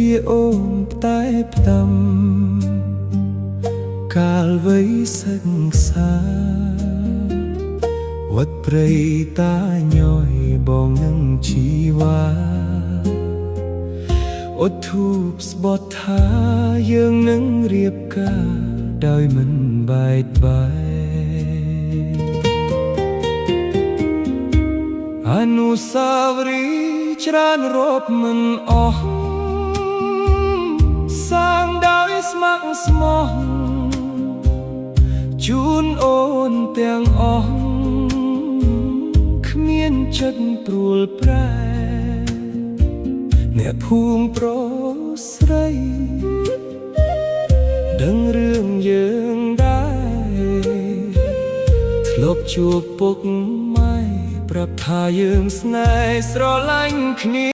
ពីអូនតែផ្ដាំកាលវ័យសិក្សាវត្តព្រៃតាញយបងនឹងជីវ៉ាអត់ធូបស្បត់ថាយើងនឹងរៀបការដោយមិនបែកបាក់អនុស្សាវរីយ៍ច្រើនរាប់មិនអស់សាងដោយស្ម័គ្រស្មោះជូនអូនទាំងអស់គ្មានចិត្តព្រួលប្រែអ្នកភូមិប្រុសស្រីដឹងរឿងយើងដែរធ្លាប់ជួបពុកម៉ែប្រាប់ថាយើងស្នេហ៍ស្រឡាញ់គ្នា